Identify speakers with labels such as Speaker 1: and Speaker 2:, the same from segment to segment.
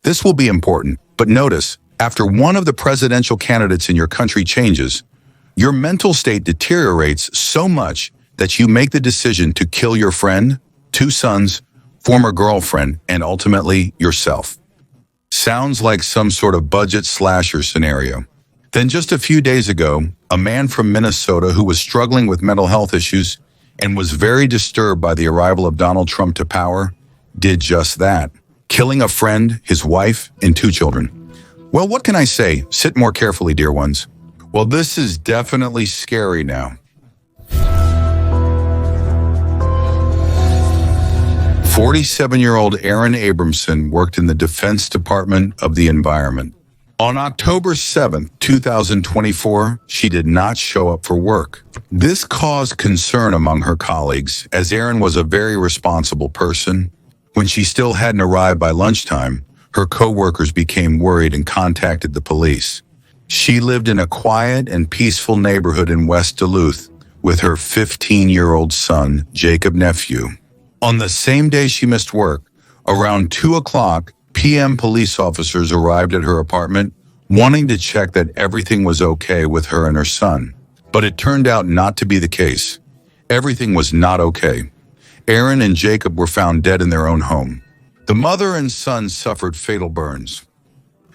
Speaker 1: This will be important, but notice, after one of the presidential candidates in your country changes, your mental state deteriorates so much that you make the decision to kill your friend, 2 sons, former girlfriend, and ultimately yourself. Sounds like some sort of budget slasher scenario. Then just a few days ago, a man from Minnesota who was struggling with mental health issues and was very disturbed by the arrival of Donald Trump to power did just that, killing a friend, his wife, and 2 children. Well, what can I say? Sit more carefully, dear ones. Well, this is definitely scary now. 47-year-old Erin Abramson worked in the Defense Department of the Environment. On October 7, 2024, she did not show up for work. This caused concern among her colleagues, as Erin was a very responsible person. When she still hadn't arrived by lunchtime, her co-workers became worried and contacted the police. She lived in a quiet and peaceful neighborhood in West Duluth with her 15-year-old son, Jacob Nephew. On the same day she missed work, around 2 p.m. police officers arrived at her apartment, wanting to check that everything was okay with her and her son. But it turned out not to be the case. Everything was not okay. Erin and Jacob were found dead in their own home. The mother and son suffered fatal burns.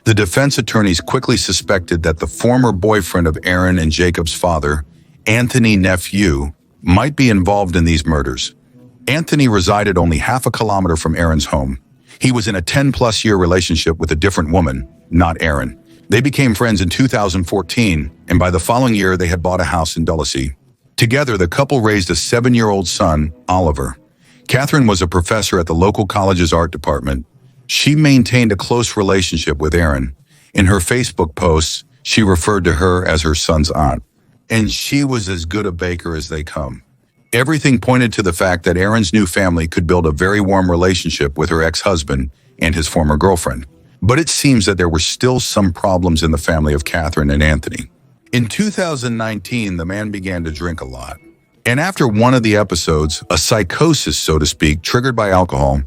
Speaker 1: The defense attorneys quickly suspected that the former boyfriend of Erin and Jacob's father, Anthony Nephew, might be involved in these murders. Anthony resided only half a kilometer from Erin's home. He was in a 10-plus year relationship with a different woman, not Erin. They became friends in 2014, and by the following year, they had bought a house in Dulcie. Together, the couple raised a 7-year-old son, Oliver. Catherine was a professor at the local college's art department. She maintained a close relationship with Erin. In her Facebook posts, she referred to her as her son's aunt. And she was as good a baker as they come. Everything pointed to the fact that Erin's new family could build a very warm relationship with her ex-husband and his former girlfriend. But it seems that there were still some problems in the family of Catherine and Anthony. In 2019, the man began to drink a lot. And after one of the episodes, a psychosis, so to speak, triggered by alcohol,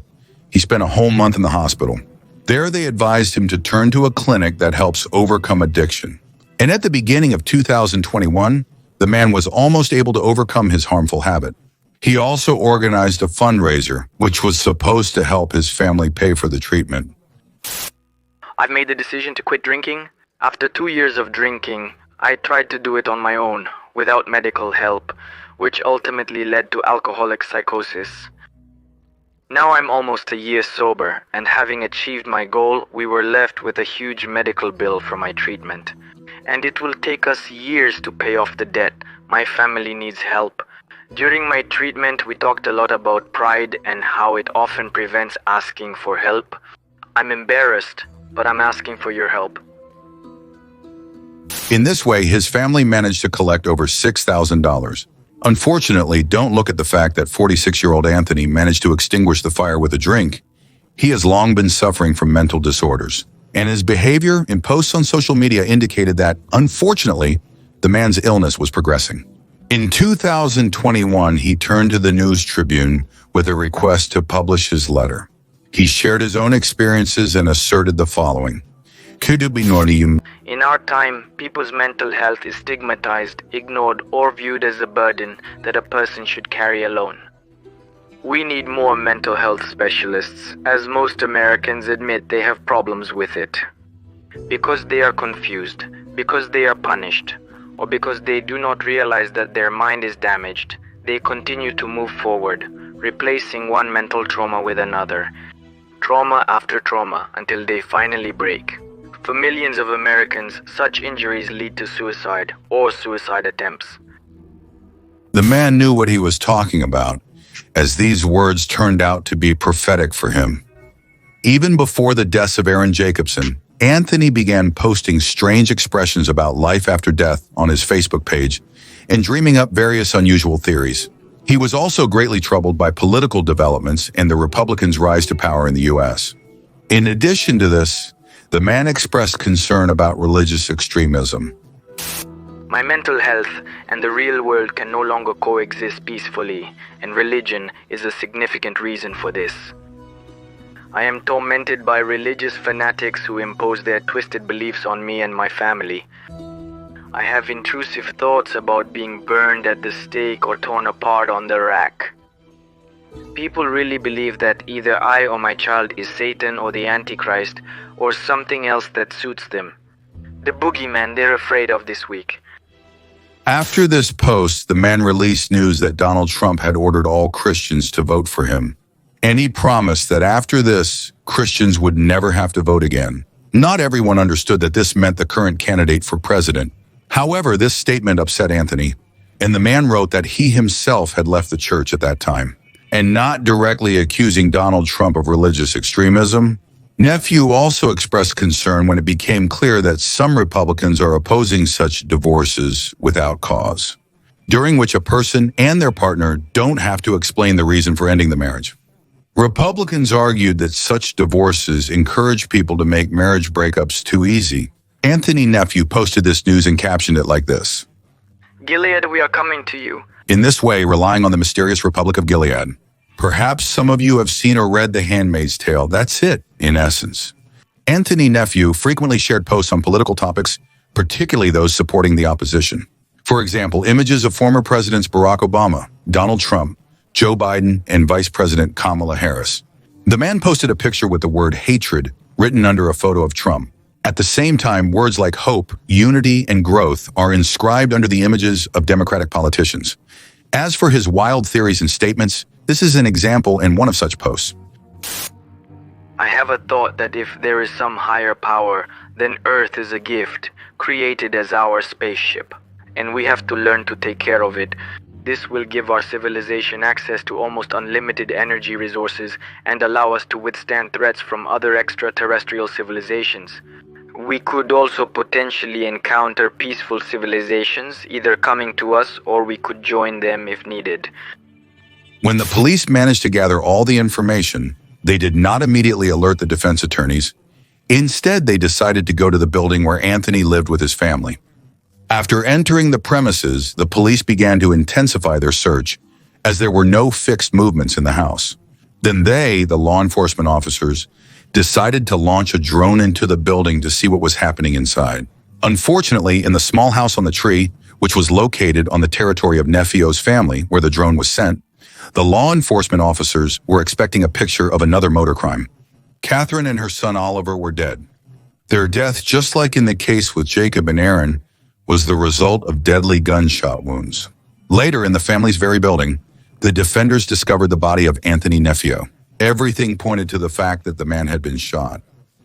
Speaker 1: he spent a whole month in the hospital. There, they advised him to turn to a clinic that helps overcome addiction. And at the beginning of 2021, the man was almost able to overcome his harmful habit. He also organized a fundraiser, which was supposed to help his family pay for the treatment.
Speaker 2: I've made the decision to quit drinking. After 2 years of drinking, I tried to do it on my own, without medical help, which ultimately led to alcoholic psychosis. Now I'm almost a year sober, and having achieved my goal, we were left with a huge medical bill for my treatment. And it will take us years to pay off the debt. My family needs help. During my treatment, we talked a lot about pride and how it often prevents asking for help. I'm embarrassed, but I'm asking for your help.
Speaker 1: In this way, his family managed to collect over $6,000. Unfortunately, don't look at the fact that 46-year-old Anthony managed to extinguish the fire with a drink. He has long been suffering from mental disorders, and his behavior and posts on social media indicated that, unfortunately, the man's illness was progressing. In 2021, he turned to the News Tribune with a request to publish his letter. He shared his own experiences and asserted the following.
Speaker 2: In our time, people's mental health is stigmatized, ignored, or viewed as a burden that a person should carry alone. We need more mental health specialists, as most Americans admit they have problems with it. Because they are confused, because they are punished, or because they do not realize that their mind is damaged, they continue to move forward, replacing one mental trauma with another, trauma after trauma, until they finally break. For millions of Americans, such injuries lead to suicide or suicide attempts.
Speaker 1: The man knew what he was talking about, as these words turned out to be prophetic for him. Even before the deaths of Erin Jacobson, Anthony began posting strange expressions about life after death on his Facebook page and dreaming up various unusual theories. He was also greatly troubled by political developments and the Republicans' rise to power in the U.S. In addition to this, the man expressed concern about religious extremism.
Speaker 2: My mental health and the real world can no longer coexist peacefully, and religion is a significant reason for this. I am tormented by religious fanatics who impose their twisted beliefs on me and my family. I have intrusive thoughts about being burned at the stake or torn apart on the rack. People really believe that either I or my child is Satan or the Antichrist or something else that suits them. The boogeyman they're afraid of this week.
Speaker 1: After this post, the man released news that Donald Trump had ordered all Christians to vote for him. And he promised that after this, Christians would never have to vote again. Not everyone understood that this meant the current candidate for president. However, this statement upset Anthony, and the man wrote that he himself had left the church at that time. And not directly accusing Donald Trump of religious extremism, Nephew also expressed concern when it became clear that some Republicans are opposing such divorces without cause, during which a person and their partner don't have to explain the reason for ending the marriage. Republicans argued that such divorces encourage people to make marriage breakups too easy. Anthony Nephew posted this news and captioned it like this:
Speaker 2: Gilead, we are coming to you.
Speaker 1: In this way, relying on the mysterious Republic of Gilead. Perhaps some of you have seen or read The Handmaid's Tale. That's it, in essence. Anthony Nephew frequently shared posts on political topics, particularly those supporting the opposition. For example, images of former presidents Barack Obama, Donald Trump, Joe Biden, and Vice President Kamala Harris. The man posted a picture with the word hatred written under a photo of Trump. At the same time, words like hope, unity, and growth are inscribed under the images of Democratic politicians. As for his wild theories and statements, this is an example in one of such posts.
Speaker 2: I have a thought that if there is some higher power, then Earth is a gift, created as our spaceship, and we have to learn to take care of it. This will give our civilization access to almost unlimited energy resources and allow us to withstand threats from other extraterrestrial civilizations. We could also potentially encounter peaceful civilizations, either coming to us or we could join them if needed.
Speaker 1: When the police managed to gather all the information, they did not immediately alert the defense attorneys. Instead, they decided to go to the building where Anthony lived with his family. After entering the premises, the police began to intensify their search, as there were no fixed movements in the house. Then they, the law enforcement officers, decided to launch a drone into the building to see what was happening inside. Unfortunately, in the small house on the tree, which was located on the territory of Nephew's family, where the drone was sent, the law enforcement officers were expecting a picture of another motor crime. Catherine and her son Oliver were dead. Their death, just like in the case with Jacob and Aaron, was the result of deadly gunshot wounds. Later, in the family's very building, the defenders discovered the body of Anthony Nephew. Everything pointed to the fact that the man had been shot.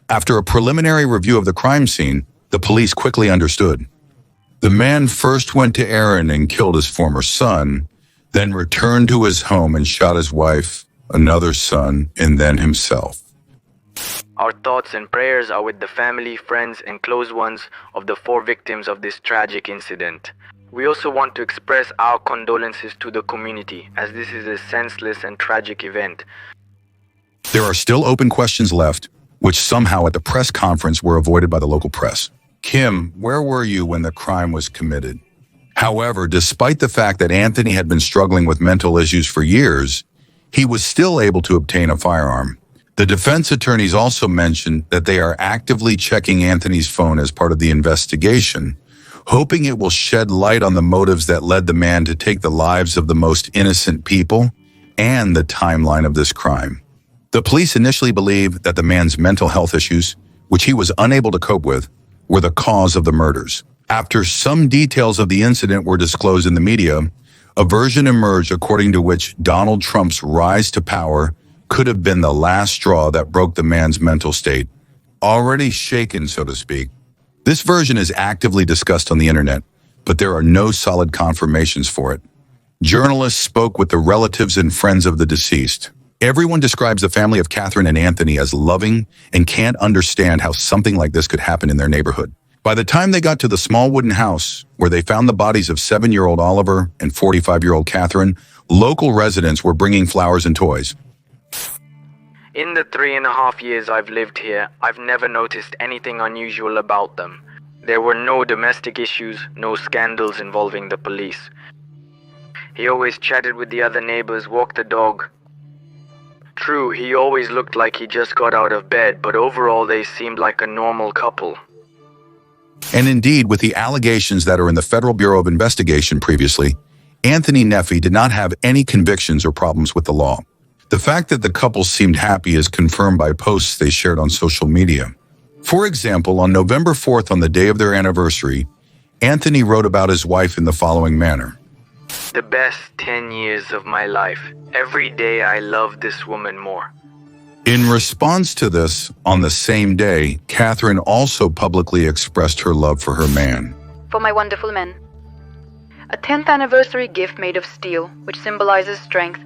Speaker 1: After a preliminary review of the crime scene, the police quickly understood. The man first went to Aaron and killed his former son, then returned to his home and shot his wife, another son, and then himself.
Speaker 2: Our thoughts and prayers are with the family, friends, and close ones of the 4 victims of this tragic incident. We also want to express our condolences to the community, as this is a senseless and tragic event.
Speaker 1: There are still open questions left, which somehow at the press conference were avoided by the local press. Kim, where were you when the crime was committed? However, despite the fact that Anthony had been struggling with mental issues for years, he was still able to obtain a firearm. The defense attorneys also mentioned that they are actively checking Anthony's phone as part of the investigation, hoping it will shed light on the motives that led the man to take the lives of the most innocent people and the timeline of this crime. The police initially believed that the man's mental health issues, which he was unable to cope with, were the cause of the murders. After some details of the incident were disclosed in the media, a version emerged according to which Donald Trump's rise to power could have been the last straw that broke the man's mental state, already shaken, so to speak. This version is actively discussed on the internet, but there are no solid confirmations for it. Journalists spoke with the relatives and friends of the deceased. Everyone describes the family of Catherine and Anthony as loving and can't understand how something like this could happen in their neighborhood. By the time they got to the small wooden house where they found the bodies of 7-year-old Oliver and 45-year-old Catherine, local residents were bringing flowers and toys.
Speaker 2: In the 3.5 years I've lived here, I've never noticed anything unusual about them. There were no domestic issues, no scandals involving the police. He always chatted with the other neighbors, walked the dog. True, he always looked like he just got out of bed, but overall they seemed like a normal couple.
Speaker 1: And indeed, with the allegations that are in the Federal Bureau of Investigation previously, Anthony Neffy did not have any convictions or problems with the law. The fact that the couple seemed happy is confirmed by posts they shared on social media. For example, on November 4th, on the day of their anniversary, Anthony wrote about his wife in the following manner.
Speaker 2: The best 10 years of my life. Every day I love this woman more.
Speaker 1: In response to this, on the same day, Catherine also publicly expressed her love for her man.
Speaker 3: For my wonderful men. A 10th anniversary gift made of steel, which symbolizes strength.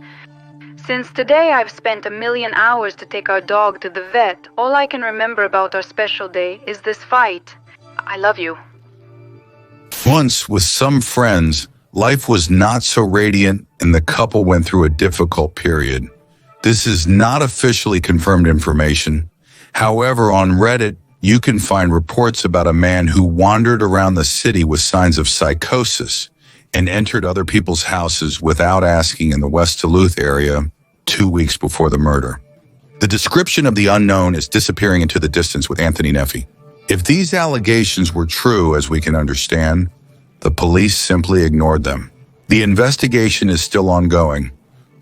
Speaker 3: Since today I've spent 1,000,000 hours to take our dog to the vet, all I can remember about our special day is this fight. I love you.
Speaker 1: Once, with some friends, life was not so radiant and the couple went through a difficult period. This is not officially confirmed information. However, on Reddit, you can find reports about a man who wandered around the city with signs of psychosis and entered other people's houses without asking in the West Duluth area 2 weeks before the murder. The description of the unknown is disappearing into the distance with Anthony Neffy. If these allegations were true, as we can understand, the police simply ignored them. The investigation is still ongoing.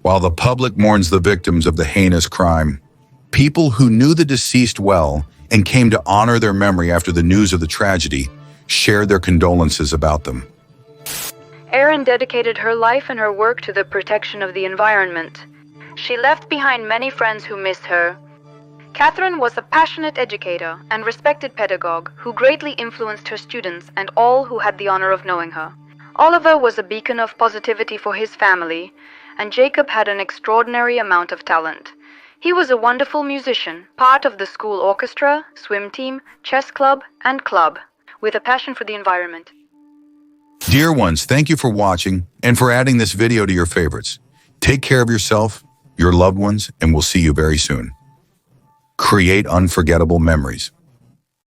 Speaker 1: While the public mourns the victims of the heinous crime, people who knew the deceased well and came to honor their memory after the news of the tragedy shared their condolences about them.
Speaker 3: Erin dedicated her life and her work to the protection of the environment. She left behind many friends who missed her. Catherine was a passionate educator and respected pedagogue who greatly influenced her students and all who had the honor of knowing her. Oliver was a beacon of positivity for his family, and Jacob had an extraordinary amount of talent. He was a wonderful musician, part of the school orchestra, swim team, chess club, and club, with a passion for the environment.
Speaker 1: Dear ones, thank you for watching and for adding this video to your favorites. Take care of yourself, your loved ones, and we'll see you very soon. Create unforgettable memories.